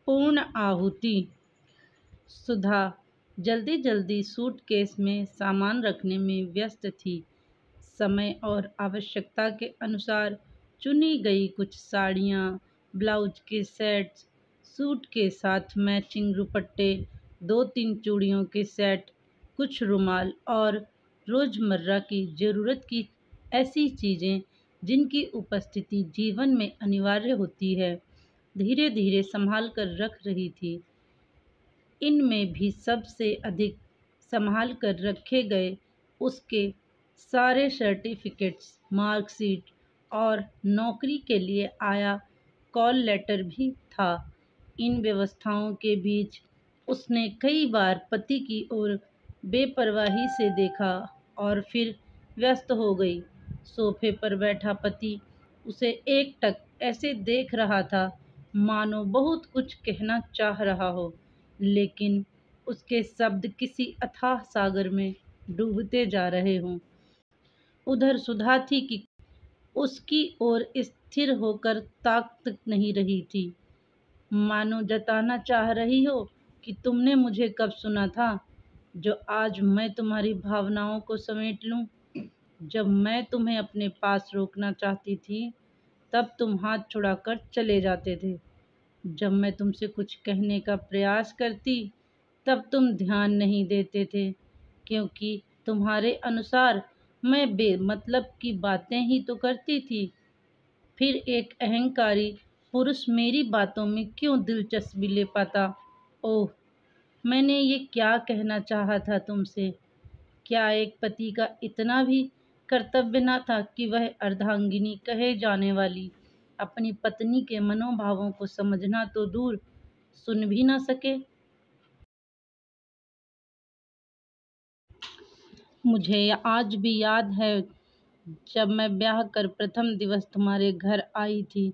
पूर्ण आहुति। सुधा जल्दी जल्दी सूटकेस में सामान रखने में व्यस्त थी। समय और आवश्यकता के अनुसार चुनी गई कुछ साड़ियाँ, ब्लाउज के सेट्स, सूट के साथ मैचिंग दुपट्टे, 2-3 चूड़ियों के सेट, कुछ रुमाल और रोज़मर्रा की ज़रूरत की ऐसी चीज़ें जिनकी उपस्थिति जीवन में अनिवार्य होती है, धीरे धीरे संभाल कर रख रही थी। इनमें भी सबसे अधिक संभाल कर रखे गए उसके सारे सर्टिफिकेट्स, मार्कशीट और नौकरी के लिए आया कॉल लेटर भी था। इन व्यवस्थाओं के बीच उसने कई बार पति की ओर बेपरवाही से देखा और फिर व्यस्त हो गई। सोफे पर बैठा पति उसे एकटक ऐसे देख रहा था मानो बहुत कुछ कहना चाह रहा हो, लेकिन उसके शब्द किसी अथाह सागर में डूबते जा रहे हों। उधर सुधा थी कि उसकी ओर स्थिर होकर ताक तक नहीं रही थी, मानो जताना चाह रही हो कि तुमने मुझे कब सुना था, जो आज मैं तुम्हारी भावनाओं को समेट लूं। जब मैं तुम्हें अपने पास रोकना चाहती थी, तब तुम हाथ छुड़ाकर चले जाते थे। जब मैं तुमसे कुछ कहने का प्रयास करती, तब तुम ध्यान नहीं देते थे, क्योंकि तुम्हारे अनुसार मैं बेमतलब की बातें ही तो करती थी। फिर एक अहंकारी पुरुष मेरी बातों में क्यों दिलचस्पी ले पाता? ओह, मैंने ये क्या कहना चाहा था तुमसे? क्या एक पति का इतना भी कर्तव्य न था कि वह अर्धांगिनी कहे जाने वाली अपनी पत्नी के मनोभावों को समझना तो दूर, सुन भी न सके? मुझे आज भी याद है जब मैं ब्याह कर प्रथम दिवस तुम्हारे घर आई थी।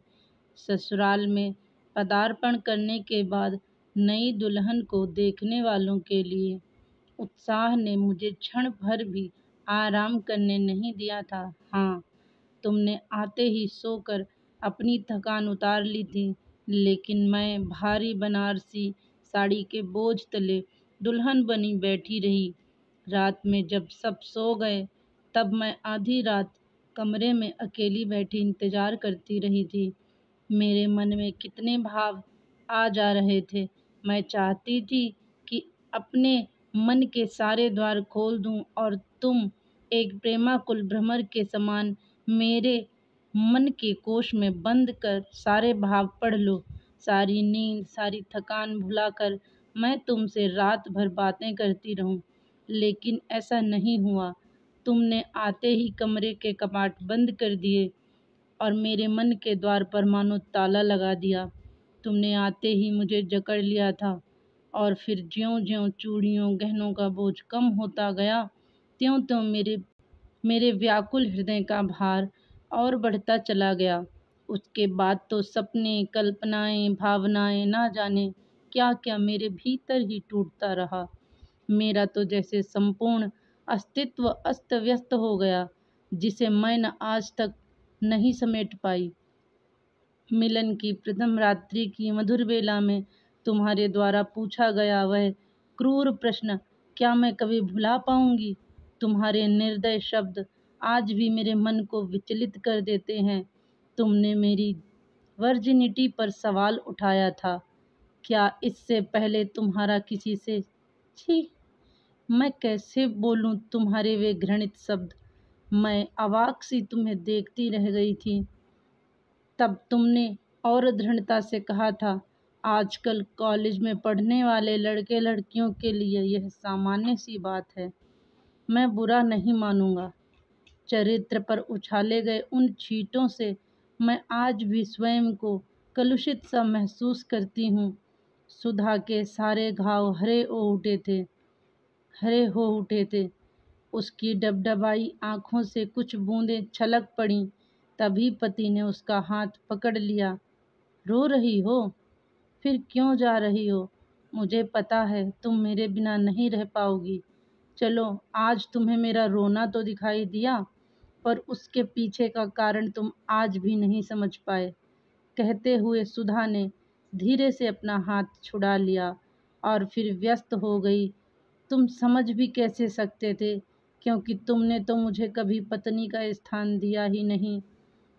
ससुराल में पदार्पण करने के बाद नई दुल्हन को देखने वालों के लिए उत्साह ने मुझे क्षण भर भी आराम करने नहीं दिया था। हाँ, तुमने आते ही सोकर अपनी थकान उतार ली थी, लेकिन मैं भारी बनारसी साड़ी के बोझ तले दुल्हन बनी बैठी रही। रात में जब सब सो गए, तब मैं आधी रात कमरे में अकेली बैठी इंतजार करती रही थी। मेरे मन में कितने भाव आ जा रहे थे। मैं चाहती थी कि अपने मन के सारे द्वार खोल दूं और तुम एक प्रेमाकुल भ्रमर के समान मेरे मन के कोश में बंद कर सारे भाव पढ़ लो। सारी नींद, सारी थकान भुलाकर मैं तुमसे रात भर बातें करती रहूं, लेकिन ऐसा नहीं हुआ। तुमने आते ही कमरे के कपाट बंद कर दिए और मेरे मन के द्वार पर मानो ताला लगा दिया। तुमने आते ही मुझे जकड़ लिया था और फिर ज्यों-ज्यों चूड़ियों गहनों का बोझ कम होता गया, त्यों-त्यों मेरे व्याकुल हृदय का भार और बढ़ता चला गया। उसके बाद तो सपने, कल्पनाएं, भावनाएं ना जाने क्या-क्या मेरे भीतर ही टूटता रहा। मेरा तो जैसे संपूर्ण अस्तित्व अस्त-व्यस्त हो गया, जिसे मैं न आज तक नहीं समेट पाई। मिलन की प्रथम रात्रि की मधुर बेला में तुम्हारे द्वारा पूछा गया वह क्रूर प्रश्न क्या मैं कभी भुला पाऊंगी? तुम्हारे निर्दय शब्द आज भी मेरे मन को विचलित कर देते हैं। तुमने मेरी वर्जिनिटी पर सवाल उठाया था। क्या इससे पहले तुम्हारा किसी से? छी! मैं कैसे बोलूं तुम्हारे वे घृणित शब्द? मैं अवाक सी तुम्हें देखती रह गई थी। तब तुमने और दृढ़ता से कहा था, आजकल कॉलेज में पढ़ने वाले लड़के लड़कियों के लिए यह सामान्य सी बात है। मैं बुरा नहीं मानूंगा। चरित्र पर उछाले गए उन छींटों से मैं आज भी स्वयं को कलुषित सा महसूस करती हूँ। सुधा के सारे घाव हरे हो उठे थे। उसकी डबडबाई आंखों से कुछ बूंदें छलक पड़ीं। तभी पति ने उसका हाथ पकड़ लिया। रो रही हो? फिर क्यों जा रही हो? मुझे पता है तुम मेरे बिना नहीं रह पाओगी। चलो, आज तुम्हें मेरा रोना तो दिखाई दिया, पर उसके पीछे का कारण तुम आज भी नहीं समझ पाए। कहते हुए सुधा ने धीरे से अपना हाथ छुड़ा लिया और फिर व्यस्त हो गई। तुम समझ भी कैसे सकते थे, क्योंकि तुमने तो मुझे कभी पत्नी का स्थान दिया ही नहीं।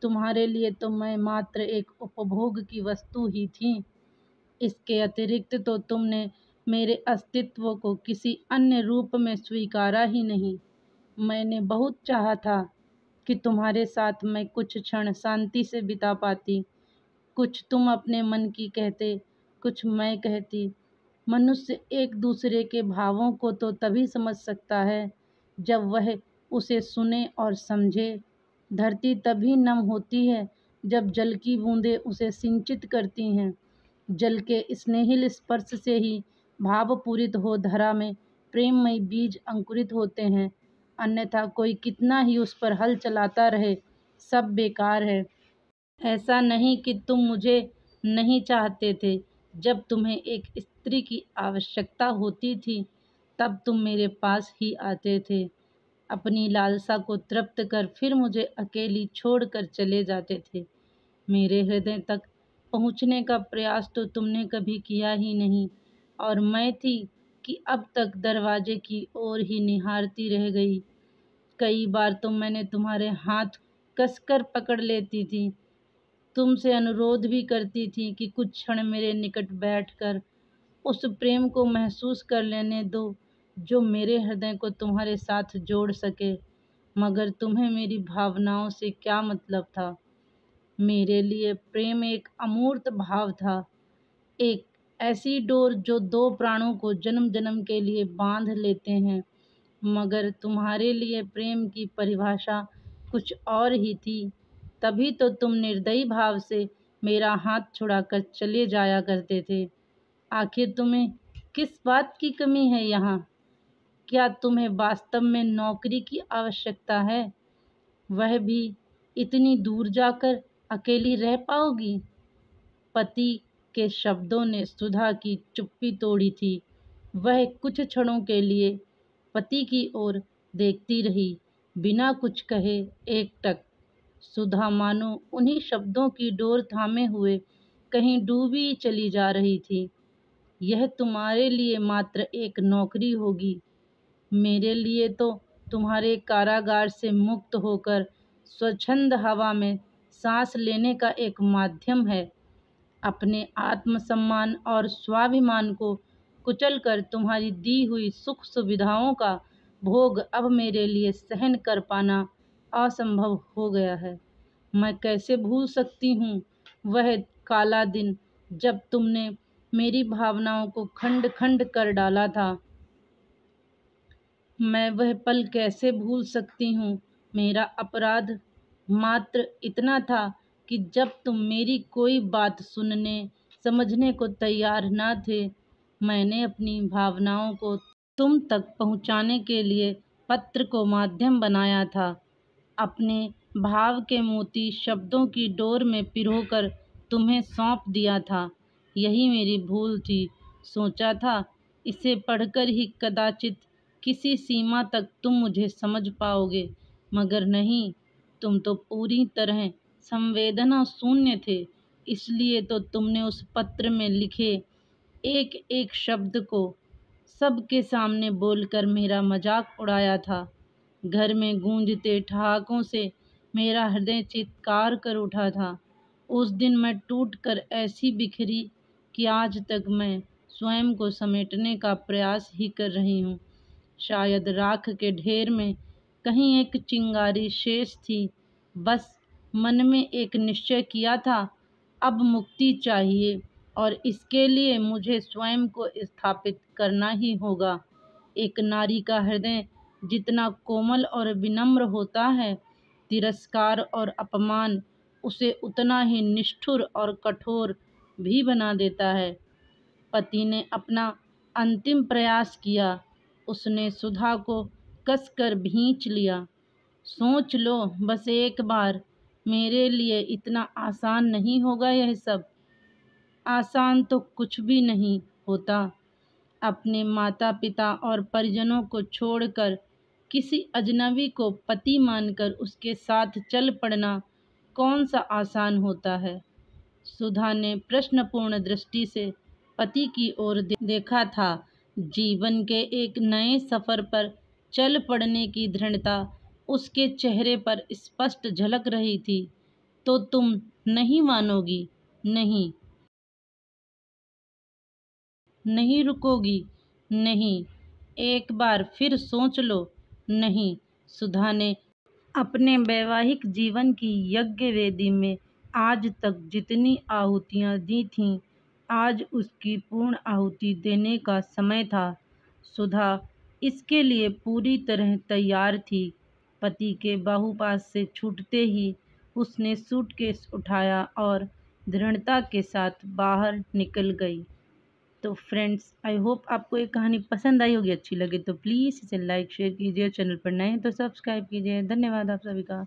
तुम्हारे लिए तो मैं मात्र एक उपभोग की वस्तु ही थी। इसके अतिरिक्त तो तुमने मेरे अस्तित्व को किसी अन्य रूप में स्वीकारा ही नहीं। मैंने बहुत चाहा था कि तुम्हारे साथ मैं कुछ क्षण शांति से बिता पाती। कुछ तुम अपने मन की कहते, कुछ मैं कहती। मनुष्य एक दूसरे के भावों को तो तभी समझ सकता है जब वह उसे सुने और समझे। धरती तभी नम होती है जब जल की बूंदें उसे सिंचित करती हैं। जल के स्नेहिल स्पर्श से ही भावपूरित हो धरा में प्रेममय बीज अंकुरित होते हैं। अन्यथा कोई कितना ही उस पर हल चलाता रहे, सब बेकार है। ऐसा नहीं कि तुम मुझे नहीं चाहते थे। जब तुम्हें एक स्त्री की आवश्यकता होती थी तब तुम मेरे पास ही आते थे। अपनी लालसा को तृप्त कर फिर मुझे अकेली छोड़कर चले जाते थे। मेरे हृदय तक पहुंचने का प्रयास तो तुमने कभी किया ही नहीं, और मैं थी कि अब तक दरवाजे की ओर ही निहारती रह गई। कई बार तो मैंने तुम्हारे हाथ कसकर पकड़ लेती थी, तुमसे अनुरोध भी करती थी कि कुछ क्षण मेरे निकट बैठकर उस प्रेम को महसूस कर लेने दो जो मेरे हृदय को तुम्हारे साथ जोड़ सके। मगर तुम्हें मेरी भावनाओं से क्या मतलब था? मेरे लिए प्रेम एक अमूर्त भाव था, एक ऐसी डोर जो दो प्राणों को जन्म जन्म के लिए बांध लेते हैं। मगर तुम्हारे लिए प्रेम की परिभाषा कुछ और ही थी। तभी तो तुम निर्दयी भाव से मेरा हाथ छुड़ाकर चले जाया करते थे। आखिर तुम्हें किस बात की कमी है यहाँ? क्या तुम्हें वास्तव में नौकरी की आवश्यकता है? वह भी इतनी दूर जाकर अकेली रह पाओगी? पति के शब्दों ने सुधा की चुप्पी तोड़ी थी। वह कुछ क्षणों के लिए पति की ओर देखती रही, बिना कुछ कहे एकटक। सुधा मानो उन्हीं शब्दों की डोर थामे हुए कहीं डूबी चली जा रही थी। यह तुम्हारे लिए मात्र एक नौकरी होगी, मेरे लिए तो तुम्हारे कारागार से मुक्त होकर स्वच्छंद हवा में सांस लेने का एक माध्यम है। अपने आत्मसम्मान और स्वाभिमान को कुचलकर तुम्हारी दी हुई सुख सुविधाओं का भोग अब मेरे लिए सहन कर पाना असंभव हो गया है। मैं कैसे भूल सकती हूँ वह काला दिन जब तुमने मेरी भावनाओं को खंड खंड कर डाला था। मैं वह पल कैसे भूल सकती हूँ? मेरा अपराध मात्र इतना था कि जब तुम मेरी कोई बात सुनने समझने को तैयार न थे, मैंने अपनी भावनाओं को तुम तक पहुँचाने के लिए पत्र को माध्यम बनाया था। अपने भाव के मोती शब्दों की डोर में पिरोकर तुम्हें सौंप दिया था। यही मेरी भूल थी। सोचा था इसे पढ़कर ही कदाचित किसी सीमा तक तुम मुझे समझ पाओगे, मगर नहीं, तुम तो पूरी तरह संवेदना शून्य थे। इसलिए तो तुमने उस पत्र में लिखे एक एक शब्द को सबके सामने बोलकर मेरा मजाक उड़ाया था। घर में गूंजते ठहाकों से मेरा हृदय चित्कार कर उठा था। उस दिन मैं टूटकर ऐसी बिखरी कि आज तक मैं स्वयं को समेटने का प्रयास ही कर रही हूँ। शायद राख के ढेर में कहीं एक चिंगारी शेष थी। बस मन में एक निश्चय किया था, अब मुक्ति चाहिए, और इसके लिए मुझे स्वयं को स्थापित करना ही होगा। एक नारी का हृदय जितना कोमल और विनम्र होता है, तिरस्कार और अपमान उसे उतना ही निष्ठुर और कठोर भी बना देता है। पति ने अपना अंतिम प्रयास किया। उसने सुधा को कसकर भींच लिया। सोच लो बस एक बार, मेरे लिए इतना आसान नहीं होगा यह सब। आसान तो कुछ भी नहीं होता। अपने माता पिता और परिजनों को छोड़कर किसी अजनबी को पति मानकर उसके साथ चल पड़ना कौन सा आसान होता है? सुधा ने प्रश्नपूर्ण दृष्टि से पति की ओर देखा था। जीवन के एक नए सफर पर चल पड़ने की दृढ़ता उसके चेहरे पर स्पष्ट झलक रही थी। तो तुम नहीं मानोगी? नहीं, नहीं रुकोगी? नहीं, एक बार फिर सोच लो। नहीं, सुधा ने अपने वैवाहिक जीवन की यज्ञ वेदी में आज तक जितनी आहुतियाँ दी थीं, आज उसकी पूर्ण आहुति देने का समय था। सुधा इसके लिए पूरी तरह तैयार थी। पति के बाहुपाश से छूटते ही उसने सूटकेस उठाया और दृढ़ता के साथ बाहर निकल गई। तो फ्रेंड्स, आई होप आपको ये कहानी पसंद आई होगी। अच्छी लगे तो प्लीज़ इसे लाइक शेयर कीजिए। चैनल पर नए हैं तो सब्सक्राइब कीजिए। धन्यवाद आप सभी का।